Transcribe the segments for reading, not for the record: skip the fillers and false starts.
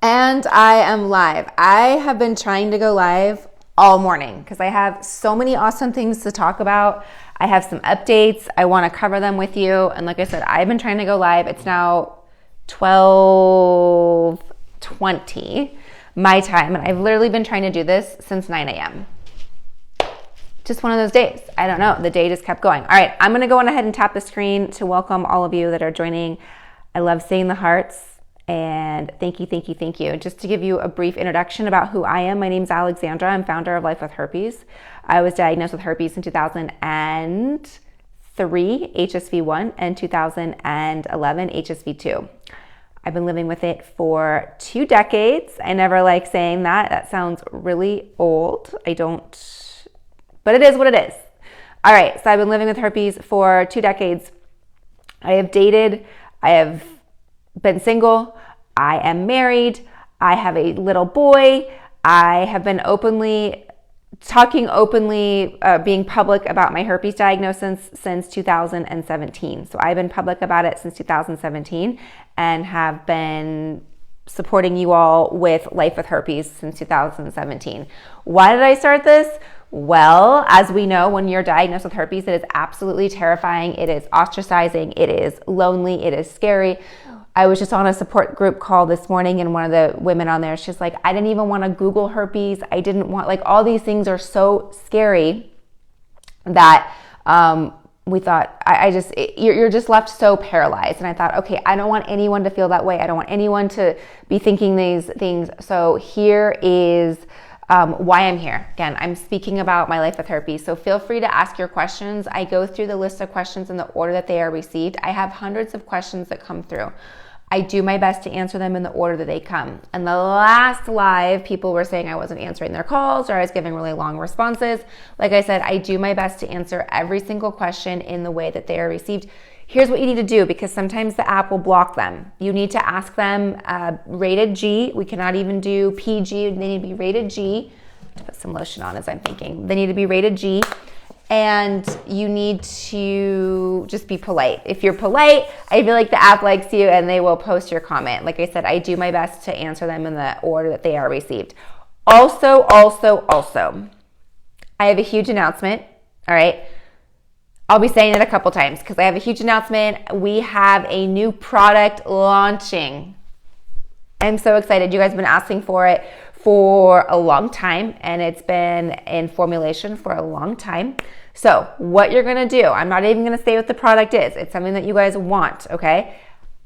And I am live. I have been trying to go live all morning because I have so many awesome things to talk about. I have some updates. I want to cover them with you. And like I said, I've been trying to go live. It's now 12:20 my time. And I've literally been trying to do this since 9 a.m. Just one of those days. I don't know. The day just kept going. All right. I'm going to go on ahead and tap the screen to welcome all of you that are joining. I love seeing the hearts. And thank you. Just to give you a brief introduction about who I am, my name's Alexandra. I'm founder of Life with Herpes. I was diagnosed with herpes in 2003, HSV1, and 2011, HSV2. I've been living with it for 2 decades. I never like saying that. That sounds really old. I don't, but it is what it is. All right, so I've been living with herpes for 2 decades. I have dated, I have been single, I am married, I have a little boy, I have been talking openly, being public about my herpes diagnosis since 2017. So I've been public about it since 2017 and have been supporting you all with Life with Herpes since 2017. Why did I start this? Well, as we know, when you're diagnosed with herpes, it is absolutely terrifying. It is ostracizing. It is lonely. It is scary. I was just on a support group call this morning, and one of the women on there, she's like, I didn't even want to Google herpes. I didn't want, like, all these things are so scary that we thought, you're just left so paralyzed. And I thought, okay, I don't want anyone to feel that way. I don't want anyone to be thinking these things. So here is why I'm here. Again, I'm speaking about my life with herpes. So feel free to ask your questions. I go through the list of questions in the order that they are received. I have hundreds of questions that come through. I do my best to answer them in the order that they come. And the last live, people were saying I wasn't answering their calls or I was giving really long responses. Like I said, I do my best to answer every single question in the way that they are received. Here's what you need to do, because sometimes the app will block them. You need to ask them rated G. We cannot even do PG. They need to be rated G. Put some lotion on as I'm thinking. They need to be rated G. And you need to just be polite. If you're polite, I feel like the app likes you and they will post your comment. Like I said, I do my best to answer them in the order that they are received. Also, I have a huge announcement. All right. I'll be saying it a couple times because I have a huge announcement. We have a new product launching. I'm so excited. You guys have been asking for it for a long time, and it's been in formulation for a long time. So what you're going to do, I'm not even going to say what the product is. It's something that you guys want, okay?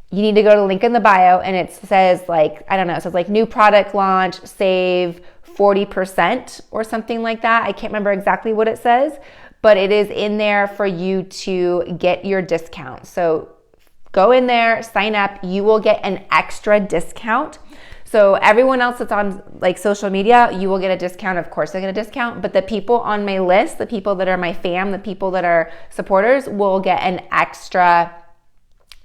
You need to go to the link in the bio, and it says like, I don't know, it says like new product launch, save 40% or something like that. I can't remember exactly what it says, but it is in there for you to get your discount. So go in there, sign up. You will get an extra discount. So everyone else that's on like social media, you will get a discount. Of course, I get a discount, but the people on my list, the people that are my fam, the people that are supporters will get an extra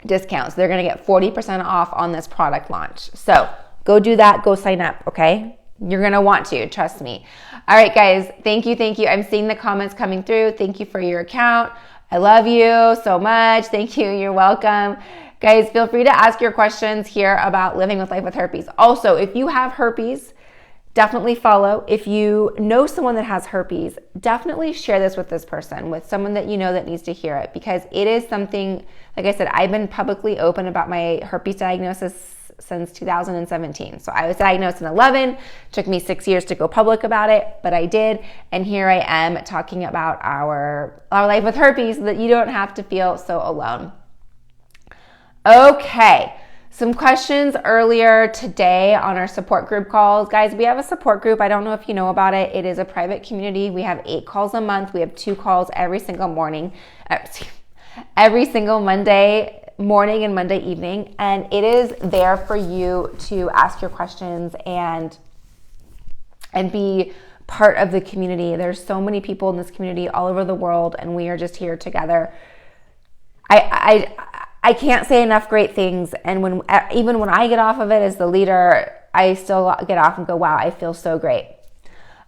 discount. So they're going to get 40% off on this product launch. So go do that. Go sign up. Okay. You're going to want to, trust me. All right, guys. Thank you. I'm seeing the comments coming through. Thank you for your account. I love you so much. Thank you. You're welcome. Guys, feel free to ask your questions here about living with life with herpes. Also, if you have herpes, definitely follow. If you know someone that has herpes, definitely share this with this person, with someone that you know that needs to hear it, because it is something, like I said, I've been publicly open about my herpes diagnosis since 2017. So I was diagnosed in 11, took me 6 years to go public about it, but I did. And here I am talking about our life with herpes so that you don't have to feel so alone. Okay, some questions earlier today on our support group calls. Guys, we have a support group. I don't know if you know about it. It is a private community. We have 8 calls a month. We have 2 calls every single morning, every single Monday morning and Monday evening. And it is there for you to ask your questions and be part of the community. There's so many people in this community all over the world, and we are just here together. I can't say enough great things, and even when I get off of it as the leader, I still get off and go, wow, I feel so great.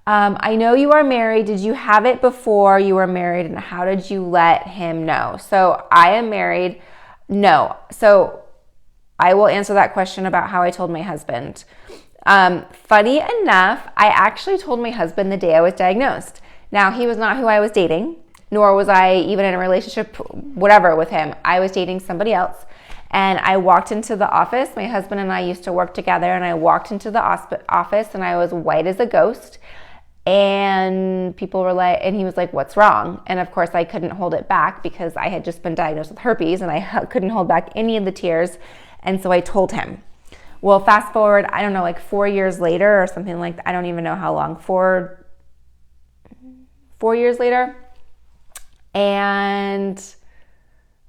I know you are married. Did you have it before you were married, and how did you let him know? So I am married. No. So I will answer that question about how I told my husband. Funny enough, I actually told my husband the day I was diagnosed. Now, he was not who I was dating, nor was I even in a relationship, whatever, with him. I was dating somebody else. And I walked into the office. My husband and I used to work together, and I walked into the office and I was white as a ghost. And people were like, and he was like, "What's wrong?" And of course I couldn't hold it back because I had just been diagnosed with herpes and I couldn't hold back any of the tears. And so I told him. Well, fast forward, I don't know, like 4 years later or something like that. I don't even know how long, 4 years later. And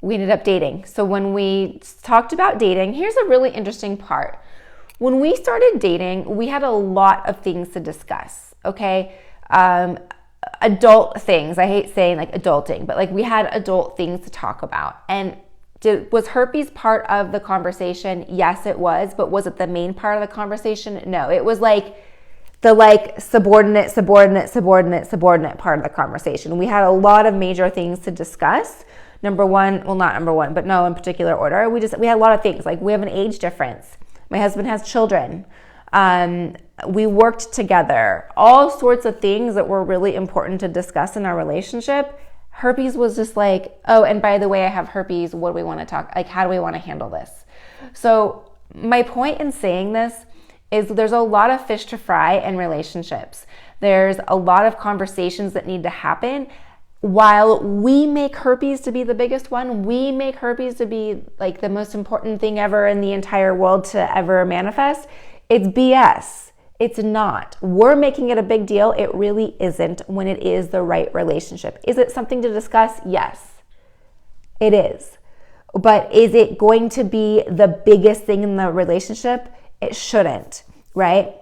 we ended up dating. So when we talked about dating, here's a really interesting part. When we started dating, we had a lot of things to discuss, okay? Adult things. I hate saying like adulting, but like we had adult things to talk about. And was herpes part of the conversation? Yes, it was. But was it the main part of the conversation? No, it was like the subordinate part of the conversation. We had a lot of major things to discuss. Number one, well, not number one, but no in particular order. We had a lot of things. Like we have an age difference. My husband has children. We worked together. All sorts of things that were really important to discuss in our relationship. Herpes was just like, oh, and by the way, I have herpes. What do we want to talk? Like, how do we want to handle this? So my point in saying this is there's a lot of fish to fry in relationships. There's a lot of conversations that need to happen. While we make herpes to be the biggest one, we make herpes to be like the most important thing ever in the entire world to ever manifest. It's BS. It's not. We're making it a big deal. It really isn't when it is the right relationship. Is it something to discuss? Yes, it is. But is it going to be the biggest thing in the relationship? It shouldn't, right?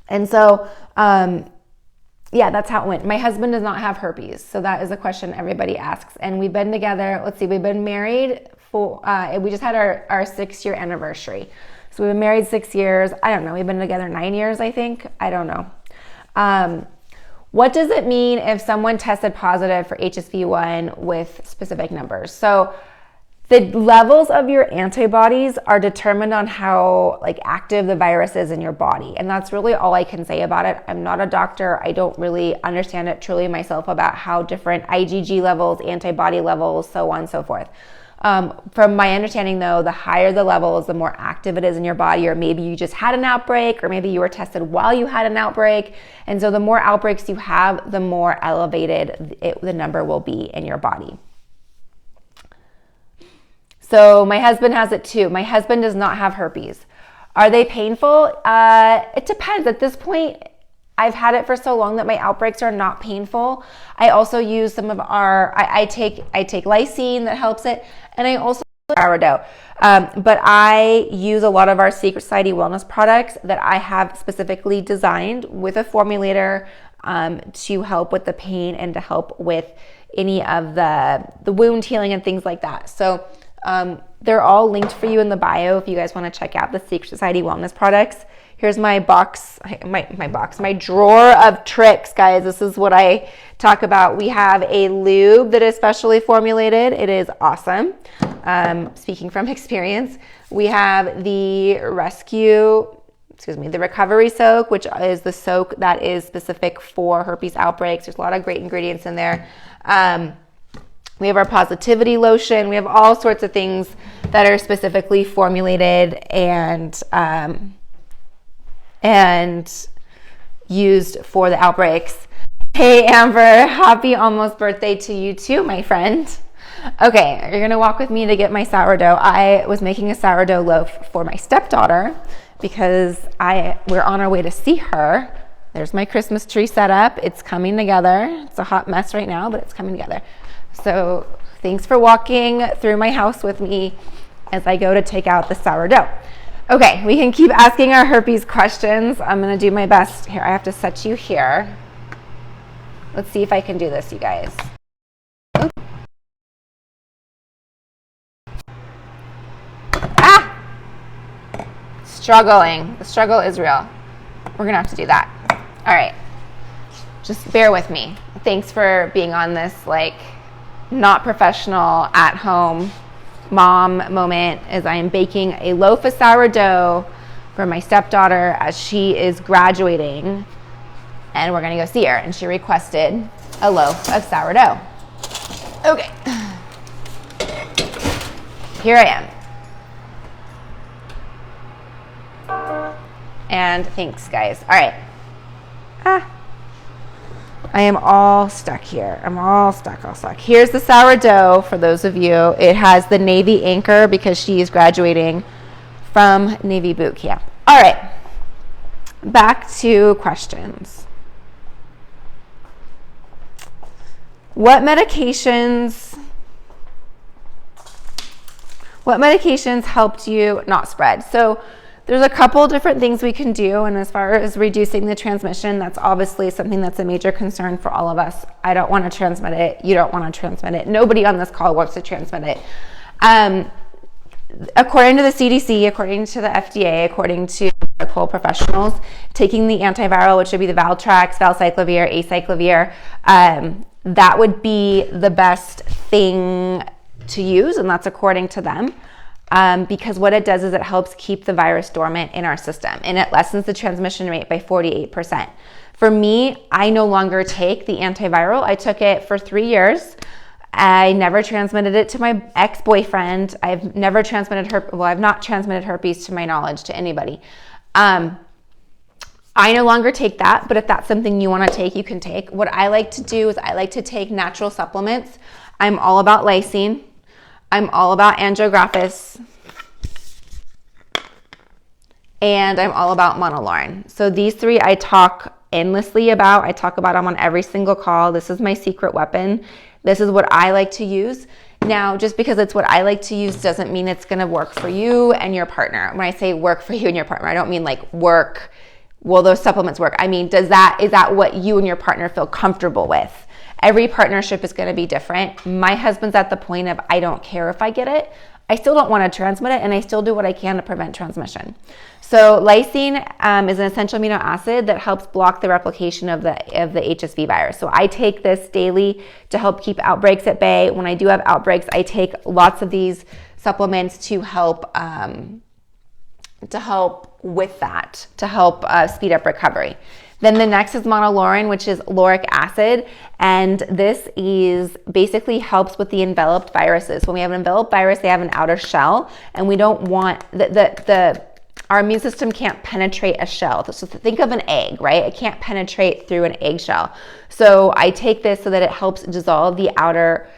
And so, yeah, that's how it went. My husband does not have herpes. So that is a question everybody asks. And we've been together, we've been married for, we just had our 6-year anniversary. So we've been married 6 years. I don't know. We've been together 9 years, I think. I don't know. What does it mean if someone tested positive for HSV1 with specific numbers? So the levels of your antibodies are determined on how active the virus is in your body. And that's really all I can say about it. I'm not a doctor. I don't really understand it truly myself about how different IgG levels, antibody levels, so on and so forth. From my understanding though, the higher the levels, the more active it is in your body, or maybe you just had an outbreak, or maybe you were tested while you had an outbreak. And so the more outbreaks you have, the more elevated the number will be in your body. So my husband has it too. My husband does not have herpes. Are they painful? It depends. At this point, I've had it for so long that my outbreaks are not painful. I also use some of I take lysine that helps it, and I also sourdough. But I use a lot of our Secret Society wellness products that I have specifically designed with a formulator to help with the pain and to help with any of the wound healing and things like that. So they're all linked for you in the bio if you guys want to check out the Secret Society wellness products. Here's my box, my drawer of tricks, guys. This is what I talk about. We have a lube that is specially formulated. It is awesome. Speaking from experience, we have the the recovery soak, which is the soak that is specific for herpes outbreaks. There's a lot of great ingredients in there. We have our positivity lotion. We have all sorts of things that are specifically formulated and used for the outbreaks. Hey Amber, happy almost birthday to you too, my friend. Okay, you're gonna walk with me to get my sourdough. I was making a sourdough loaf for my stepdaughter because we're on our way to see her. There's my Christmas tree set up. It's coming together. It's a hot mess right now, but it's coming together. So thanks for walking through my house with me as I go to take out the sourdough. Okay, we can keep asking our herpes questions. I'm gonna do my best. Here, I have to set you here. Let's see if I can do this, you guys. Oops. Ah! Struggling. The struggle is real. We're gonna have to do that. All right, just bear with me. Thanks for being on this not professional at home mom moment is I am baking a loaf of sourdough for my stepdaughter as she is graduating, and we're gonna go see her, and she requested a loaf of sourdough. Okay, here I am. And thanks, guys. All right. I am all stuck here. I'm all stuck. Here's the sourdough for those of you. It has the Navy anchor because she is graduating from Navy boot camp. All right. Back to questions. What medications helped you not spread? So there's a couple different things we can do, and as far as reducing the transmission, that's obviously something that's a major concern for all of us. I don't want to transmit it. You don't want to transmit it. Nobody on this call wants to transmit it. According to the CDC, according to the FDA, according to medical professionals, taking the antiviral, which would be the Valtrex, valcyclovir, acyclovir, that would be the best thing to use, and that's according to them. Because what it does is it helps keep the virus dormant in our system, and it lessens the transmission rate by 48%. For me, I no longer take the antiviral. I took it for 3 years. I never transmitted it to my ex-boyfriend. I've never transmitted I've not transmitted herpes to my knowledge to anybody. I no longer take that, but if that's something you want to take, you can take. What I like to do is I like to take natural supplements. I'm all about lysine. I'm all about angiographis, and I'm all about monolaurin. So these three I talk endlessly about. I talk about them on every single call. This is my secret weapon. This is what I like to use. Now, just because it's what I like to use doesn't mean it's gonna work for you and your partner. When I say work for you and your partner, I don't mean like work, will those supplements work? I mean, is that what you and your partner feel comfortable with? Every partnership is going to be different. My husband's at the point of, I don't care if I get it. I still don't want to transmit it, and I still do what I can to prevent transmission. So lysine is an essential amino acid that helps block the replication of the HSV virus. So I take this daily to help keep outbreaks at bay. When I do have outbreaks, I take lots of these supplements to help with that, to help speed up recovery. Then the next is monolaurin, which is lauric acid, and this is basically helps with the enveloped viruses. When we have an enveloped virus, they have an outer shell, and we don't want our immune system can't penetrate a shell. So think of an egg, right? It can't penetrate through an eggshell. So I take this so that it helps dissolve the outer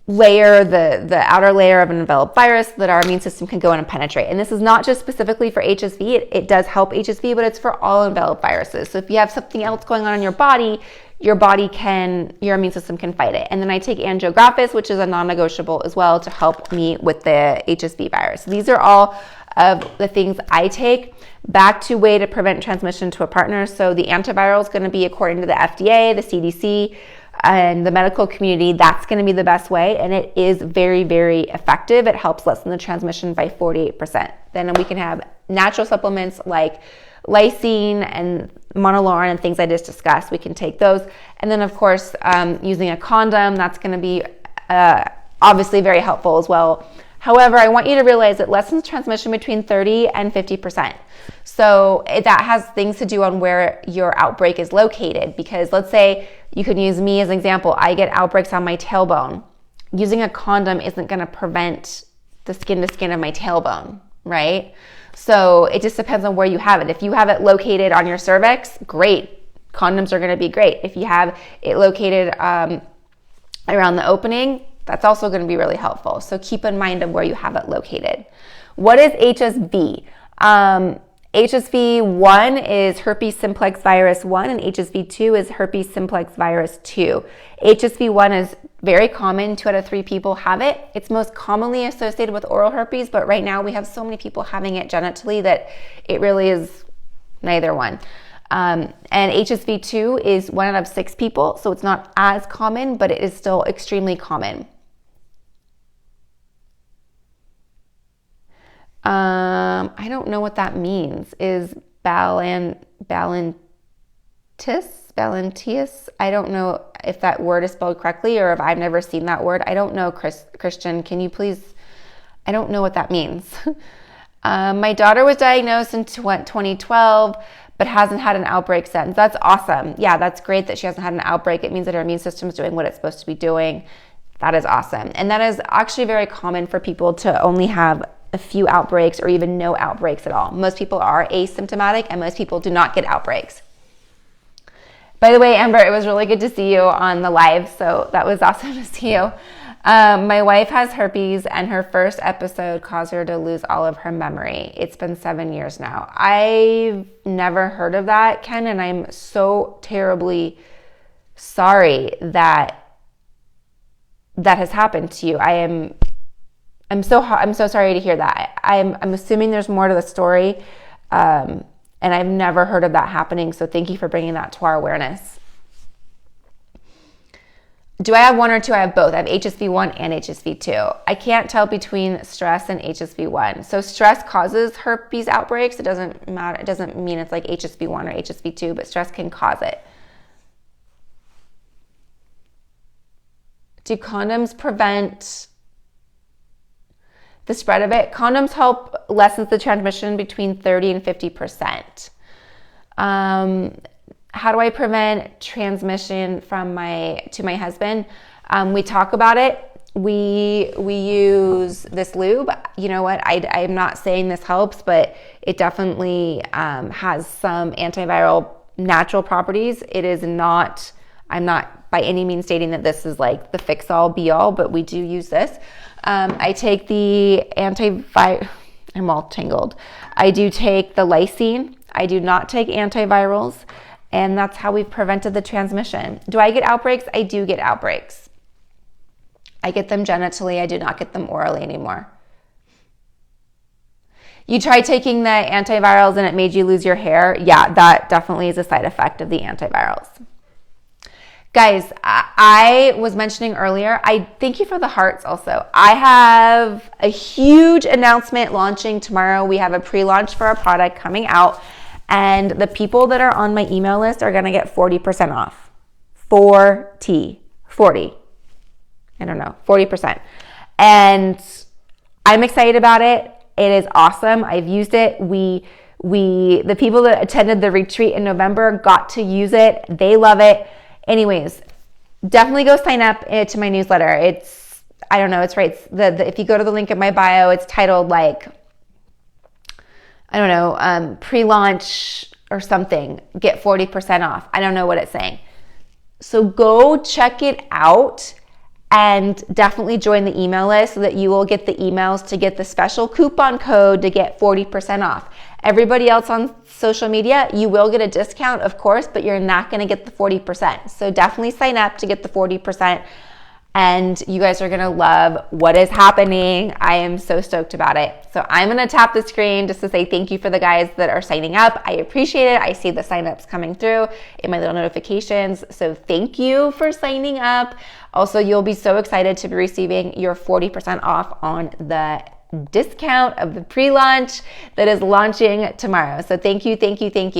layer, the outer layer of an enveloped virus, so that our immune system can go in and penetrate. And this is not just specifically for HSV. It does help HSV, but it's for all enveloped viruses. So if you have something else going on in your body, your immune system can fight it. And then I take angiographis, which is a non-negotiable as well, to help me with the HSV virus. These are all of the things I take. Back to way to prevent transmission to a partner. So the antiviral is going to be according to the FDA, the CDC, and the medical community. That's going to be the best way, and it is very, very effective. It helps lessen the transmission by 48%. Then we can have natural supplements like lysine and monolaurin and things I just discussed. We can take those. And then, of course, using a condom, that's going to be obviously very helpful as well. However, I want you to realize it lessens transmission between 30 and 50%. So that has things to do on where your outbreak is located, because let's say you can use me as an example. I get outbreaks on my tailbone. Using a condom isn't going to prevent the skin to skin of my tailbone, right? So it just depends on where you have it. If you have it located on your cervix, great. Condoms are going to be great. If you have it located around the opening, that's also going to be really helpful. So keep in mind of where you have it located. What is HSV? HSV1 is herpes simplex virus 1, and HSV2 is herpes simplex virus 2. HSV1 is very common. 2 out of 3 people have it. It's most commonly associated with oral herpes, but right now we have so many people having it genitally that it really is neither one. And HSV2 is 1 out of 6 people, so it's not as common, but it is still extremely common. I don't know what that means. Is Ballantier Valentis. I don't know if that word is spelled correctly or if I've never seen that word. I don't know, Christian. Can you please? I don't know what that means. My daughter was diagnosed in 2012, but hasn't had an outbreak since. That's awesome. Yeah, that's great that she hasn't had an outbreak. It means that her immune system is doing what it's supposed to be doing. That is awesome. And that is actually very common for people to only have a few outbreaks or even no outbreaks at all. Most people are asymptomatic and most people do not get outbreaks. By the way, Amber, it was really good to see you on the live. So that was awesome to see you. My wife has herpes and her first episode caused her to lose all of her memory. It's been 7 years now. I've never heard of that, Ken, and I'm so terribly sorry that has happened to you. I'm so sorry to hear that. I'm assuming there's more to the story, and I've never heard of that happening. So thank you for bringing that to our awareness. Do I have one or two? I have both. I have HSV1 and HSV2. I can't tell between stress and HSV1. So stress causes herpes outbreaks. It doesn't matter. It doesn't mean it's like HSV1 or HSV2, but stress can cause it. Do condoms prevent the spread of it? Condoms help lessen the transmission between 30 and 50%. How do I prevent transmission from to my husband? We talk about it. We use this lube. You know what? I'm not saying this helps, but it definitely has some antiviral natural properties. It is not, I'm not by any means stating that this is like the fix-all be-all, but we do use this. I take the I'm all tangled. I do take the lysine. I do not take antivirals. And that's how we've prevented the transmission. Do I get outbreaks? I do get outbreaks. I get them genitally. I do not get them orally anymore. You tried taking the antivirals and it made you lose your hair? Yeah, that definitely is a side effect of the antivirals. Guys, I was mentioning earlier, I thank you for the hearts also. I have a huge announcement launching tomorrow. We have a pre-launch for our product coming out. And the people that are on my email list are going to get 40% off. 40. I don't know, 40%. And I'm excited about it. It is awesome. I've used it. The people that attended the retreat in November got to use it. They love it. Anyways, definitely go sign up to my newsletter. It's, I don't know, it's right. If you go to the link in my bio, it's titled like, I don't know, pre-launch or something, get 40% off. I don't know what it's saying. So go check it out and definitely join the email list so that you will get the emails to get the special coupon code to get 40% off. Everybody else on social media, you will get a discount, of course, but you're not going to get the 40%. So definitely sign up to get the 40%. And you guys are gonna love what is happening. I am so stoked about it. So I'm gonna tap the screen just to say thank you for the guys that are signing up. I appreciate it. I see the signups coming through in my little notifications. So thank you for signing up. Also, you'll be so excited to be receiving your 40% off on the discount of the pre-launch that is launching tomorrow. So thank you.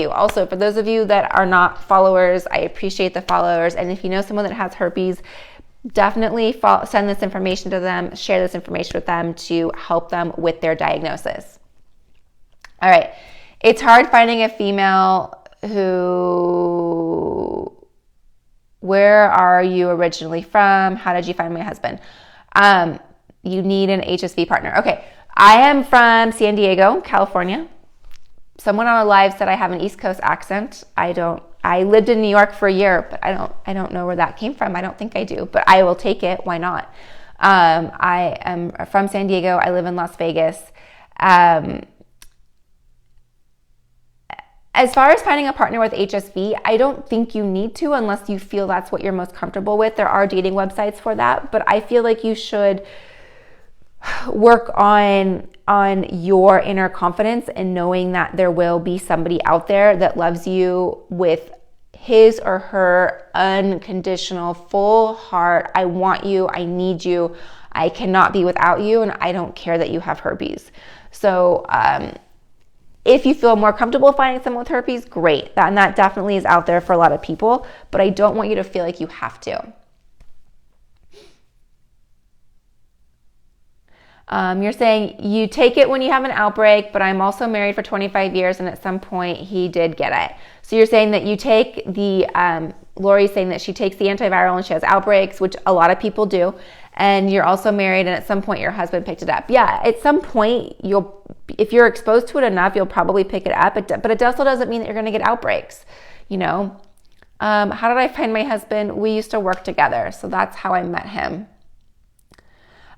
Also, for those of you that are not followers, I appreciate the followers. And if you know someone that has herpes, definitely send this information to them, share this information with them to help them with their diagnosis. All right. It's hard finding a female where are you originally from? How did you find my husband? You need an HSV partner. Okay. I am from San Diego, California. Someone on a live said I have an East Coast accent. I lived in New York for a year, but I don't know where that came from. I don't think I do, but I will take it. Why not? I am from San Diego. I live in Las Vegas. As far as finding a partner with HSV, I don't think you need to unless you feel that's what you're most comfortable with. There are dating websites for that, but I feel like you should work on your inner confidence and knowing that there will be somebody out there that loves you with his or her unconditional, full heart. I want you. I need you. I cannot be without you. And I don't care that you have herpes. So If you feel more comfortable finding someone with herpes, great. And that definitely is out there for a lot of people, but I don't want you to feel like you have to. You're saying you take it when you have an outbreak, but I'm also married for 25 years and at some point he did get it. So you're saying that you take the, Lori's saying that she takes the antiviral and she has outbreaks, which a lot of people do. And you're also married and at some point your husband picked it up. Yeah, at some point, if you're exposed to it enough, you'll probably pick it up. But it also doesn't mean that you're going to get outbreaks, you know. How did I find my husband? We used to work together. So that's how I met him.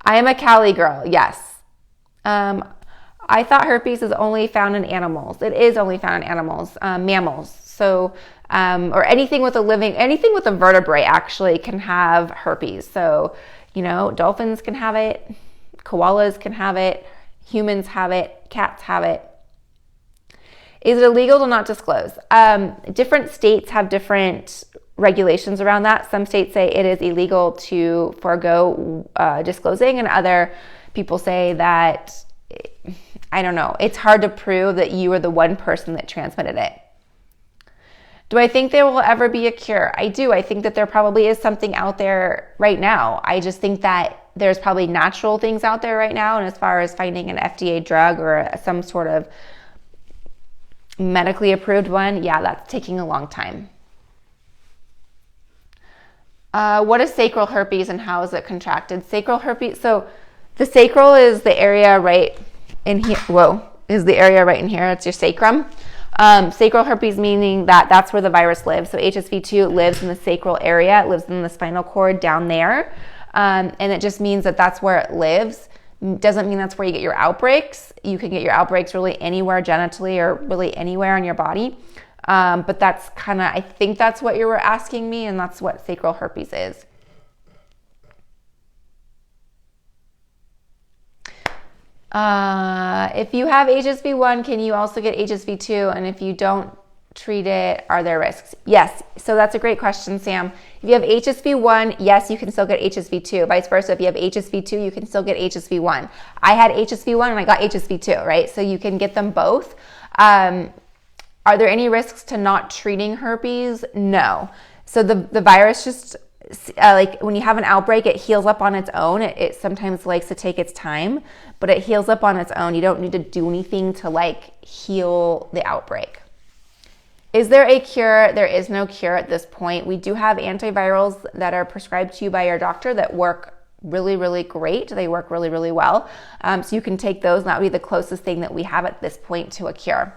I am a Cali girl, yes. I thought herpes is only found in animals. It is only found in animals, mammals. So, or anything with a vertebrae actually can have herpes. So, you know, dolphins can have it, koalas can have it, humans have it, cats have it. Is it illegal to not disclose? Different states have different regulations around that. Some states say it is illegal to forego disclosing, and other people say that, I don't know, it's hard to prove that you were the one person that transmitted it. Do I think there will ever be a cure? I do. I think that there probably is something out there right now. I just think that there's probably natural things out there right now, and as far as finding an FDA drug or some sort of medically approved one, yeah, that's taking a long time. What is sacral herpes and how is it contracted? Sacral herpes, so the sacral is the area right in here. Is the area right in here. It's your sacrum. Sacral herpes meaning that that's where the virus lives. So HSV2 lives in the sacral area. It lives in the spinal cord down there. And it just means that that's where it lives. Doesn't mean that's where you get your outbreaks. You can get your outbreaks really anywhere genitally or really anywhere in your body. But that's kind of, I think that's what you were asking me, and that's what sacral herpes is. If you have HSV1, can you also get HSV2? And if you don't treat it, are there risks? Yes. So that's a great question, Sam. If you have HSV1, yes, you can still get HSV2. Vice versa, if you have HSV2, you can still get HSV1. I had HSV1 and I got HSV2, right? So you can get them both. Are there any risks to not treating herpes? No. So the virus just, like when you have an outbreak, it heals up on its own. It sometimes likes to take its time, but it heals up on its own. You don't need to do anything to like heal the outbreak. Is there a cure? There is no cure at this point. We do have antivirals that are prescribed to you by your doctor that work really, really great. They work really, really well. So you can take those, and that would be the closest thing that we have at this point to a cure.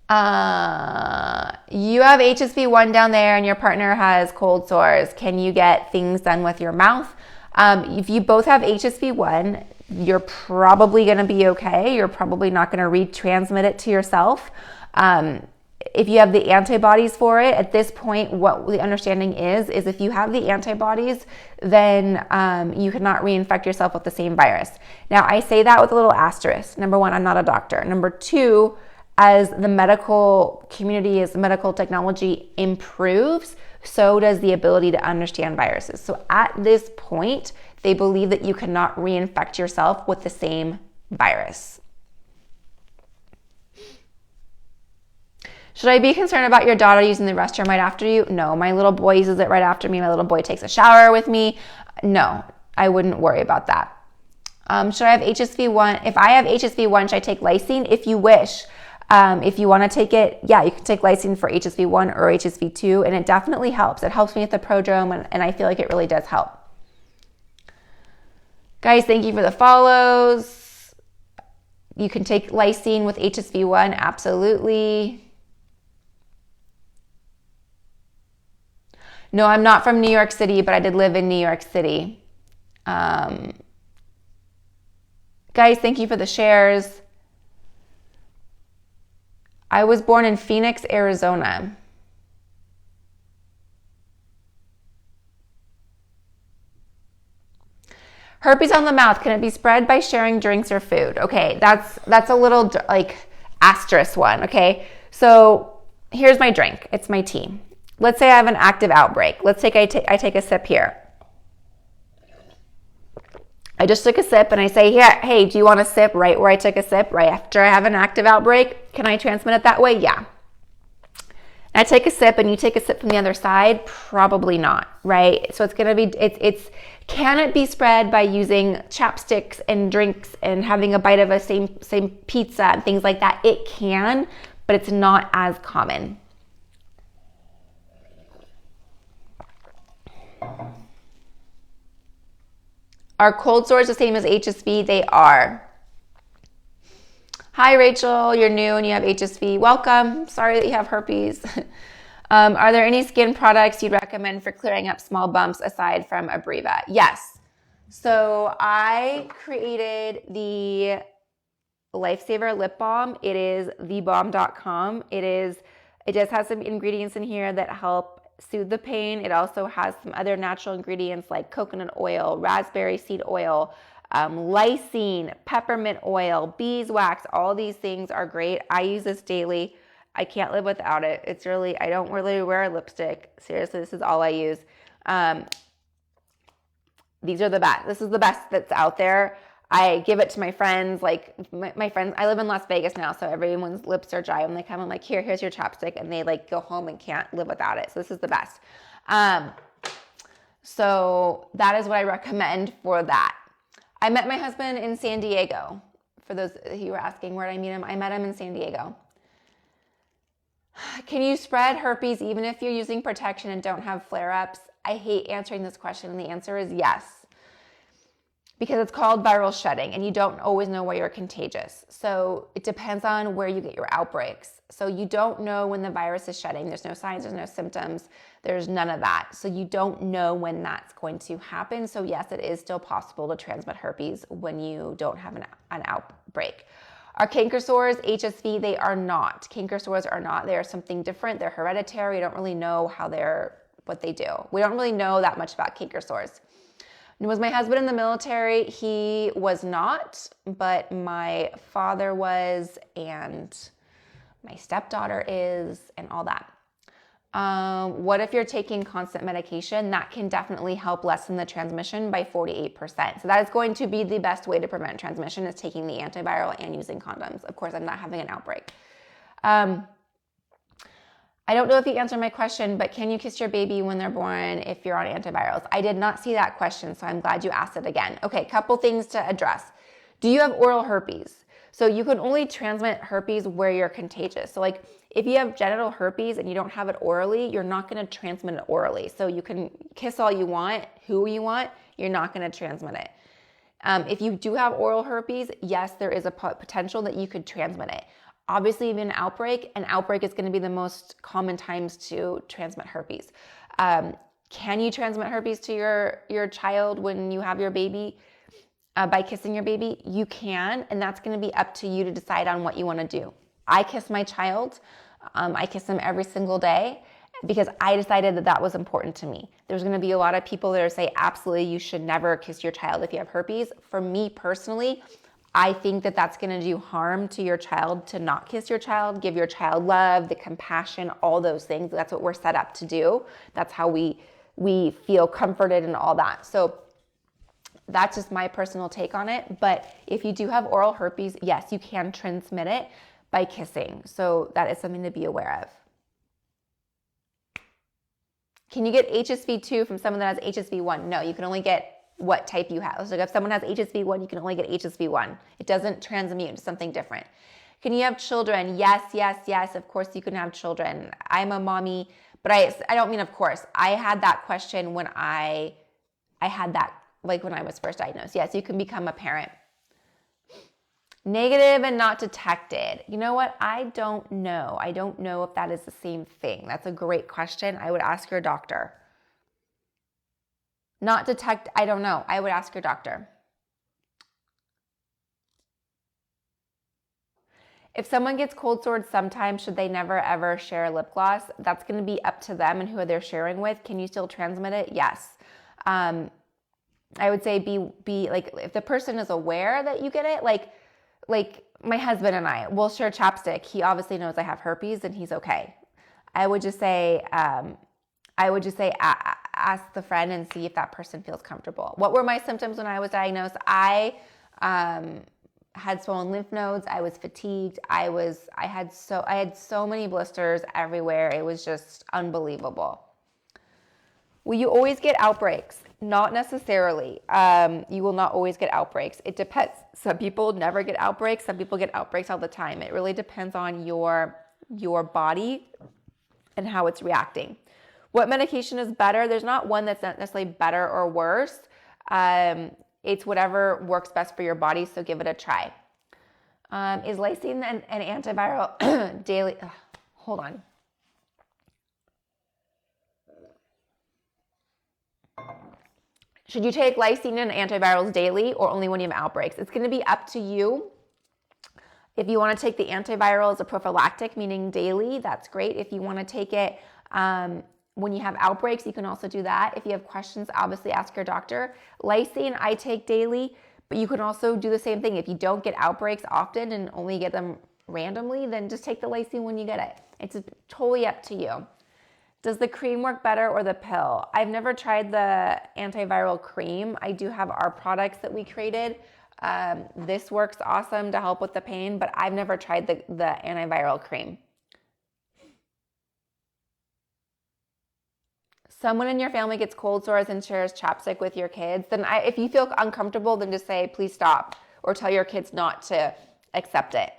You have HSV1 down there and your partner has cold sores. Can you get things done with your mouth? If you both have HSV1, you're probably going to be okay. You're probably not going to retransmit it to yourself. If you have the antibodies for it, at this point, what the understanding is if you have the antibodies, then you cannot reinfect yourself with the same virus. Now, I say that with a little asterisk. Number one, I'm not a doctor. Number two, as the medical community, as the medical technology improves, so does the ability to understand viruses. So at this point, they believe that you cannot reinfect yourself with the same virus. Should I be concerned about your daughter using the restroom right after you? No, my little boy uses it right after me. My little boy takes a shower with me. No, I wouldn't worry about that. Should I have HSV1? If I have HSV1, should I take lysine? If you wish. If you want to take it, yeah, you can take lysine for HSV1 or HSV2, and it definitely helps. It helps me with the prodrome, and I feel like it really does help. Guys, thank you for the follows. You can take lysine with HSV1, absolutely. No, I'm not from New York City, but I did live in New York City. Guys, thank you for the shares. I was born in Phoenix, Arizona. Herpes on the mouth, can it be spread by sharing drinks or food? Okay, that's a little like asterisk one, okay? So here's my drink, it's my tea. Let's say I have an active outbreak. Let's take I take a sip here. I just took a sip and I say, hey, do you want a sip right where I took a sip, right after I have an active outbreak? Can I transmit it that way? Yeah. And I take a sip and you take a sip from the other side? Probably not, right? So it's going to be, can it be spread by using chapsticks and drinks and having a bite of a same pizza and things like that? It can, but it's not as common. Are cold sores the same as HSV? They are. Hi, Rachel. You're new and you have HSV. Welcome. Sorry that you have herpes. Are there any skin products you'd recommend for clearing up small bumps aside from Abreva? Yes. So I created the Lifesaver Lip Balm. It is thebomb.com. It does have some ingredients in here that help soothe the pain. It also has some other natural ingredients like coconut oil, raspberry seed oil, lysine, peppermint oil, beeswax. All these things are great. I use this daily. I can't live without it. I don't really wear lipstick. Seriously, this is all I use. These are the best. This is the best that's out there. I give it to my friends, like my friends. I live in Las Vegas now, so everyone's lips are dry. When they come, I'm like, here's your chapstick, and they like go home and can't live without it. So this is the best. So that is what I recommend for that. I met my husband in San Diego. For those who were asking where did I meet him, I met him in San Diego. Can you spread herpes even if you're using protection and don't have flare-ups? I hate answering this question, and the answer is yes. Because it's called viral shedding, and you don't always know where you're contagious. So it depends on where you get your outbreaks. So you don't know when the virus is shedding. There's no signs, there's no symptoms, there's none of that. So you don't know when that's going to happen. So yes, it is still possible to transmit herpes when you don't have an outbreak. Are canker sores HSV? They are not. Canker sores are not. They are something different. They're hereditary. We don't really know what they do. We don't really know that much about canker sores. Was my husband in the military? He was not, but my father was, and my stepdaughter is, and all that. What if you're taking constant medication? That can definitely help lessen the transmission by 48%. So that is going to be the best way to prevent transmission, is taking the antiviral and using condoms. Of course, I'm not having an outbreak. I don't know if you answered my question, but can you kiss your baby when they're born if you're on antivirals? I did not see that question, so I'm glad you asked it again. Okay, couple things to address. Do you have oral herpes? So you can only transmit herpes where you're contagious. So like if you have genital herpes and you don't have it orally, you're not going to transmit it orally. So you can kiss all you want, who you want, you're not going to transmit it. If you do have oral herpes, yes, there is a potential that you could transmit it. Obviously, even an outbreak is going to be the most common times to transmit herpes. Can you transmit herpes to your child when you have your baby by kissing your baby? You can, and that's going to be up to you to decide on what you want to do. I kiss my child. I kiss him every single day because I decided that was important to me. There's going to be a lot of people that are saying, absolutely, you should never kiss your child if you have herpes. For me personally, I think that that's going to do harm to your child to not kiss your child, give your child love, the compassion, all those things. That's what we're set up to do. That's how we feel comforted and all that. So that's just my personal take on it. But if you do have oral herpes, yes, you can transmit it by kissing. So that is something to be aware of. Can you get HSV2 from someone that has HSV1? No, you can only get what type you have. So if someone has HSV1, you can only get HSV1. It doesn't transmute, it's something different. Can you have children? Yes. Of course you can have children. I'm a mommy, but I don't mean of course. I had that question when I had that, like when I was first diagnosed. Yes, you can become a parent. Negative and not detected. You know what? I don't know. I don't know if that is the same thing. That's a great question. I would ask your doctor. Not detect, I don't know. I would ask your doctor. If someone gets cold sores sometimes, should they never ever share lip gloss? That's going to be up to them and who they're sharing with. Can you still transmit it? Yes. I would say be like, if the person is aware that you get it, like my husband and I will share chapstick. He obviously knows I have herpes and he's okay. I would just say ask the friend and see if that person feels comfortable. What were my symptoms when I was diagnosed? I had swollen lymph nodes. I was fatigued. I had so many blisters everywhere. It was just unbelievable. Will you always get outbreaks? Not necessarily. You will not always get outbreaks. It depends. Some people never get outbreaks. Some people get outbreaks all the time. It really depends on your body and how it's reacting. What medication is better? There's not one that's not necessarily better or worse. It's whatever works best for your body, so give it a try. Is lysine an antiviral daily? Hold on. Should you take lysine and antivirals daily or only when you have outbreaks? It's going to be up to you. If you want to take the antiviral as a prophylactic, meaning daily, that's great. If you want to take it when you have outbreaks, you can also do that. If you have questions, obviously ask your doctor. Lysine, I take daily, but you can also do the same thing. If you don't get outbreaks often and only get them randomly, then just take the lysine when you get it. It's totally up to you. Does the cream work better or the pill? I've never tried the antiviral cream. I do have our products that we created. This works awesome to help with the pain, but I've never tried the antiviral cream. Someone in your family gets cold sores and shares chapstick with your kids, then if you feel uncomfortable, then just say, please stop, or tell your kids not to accept it.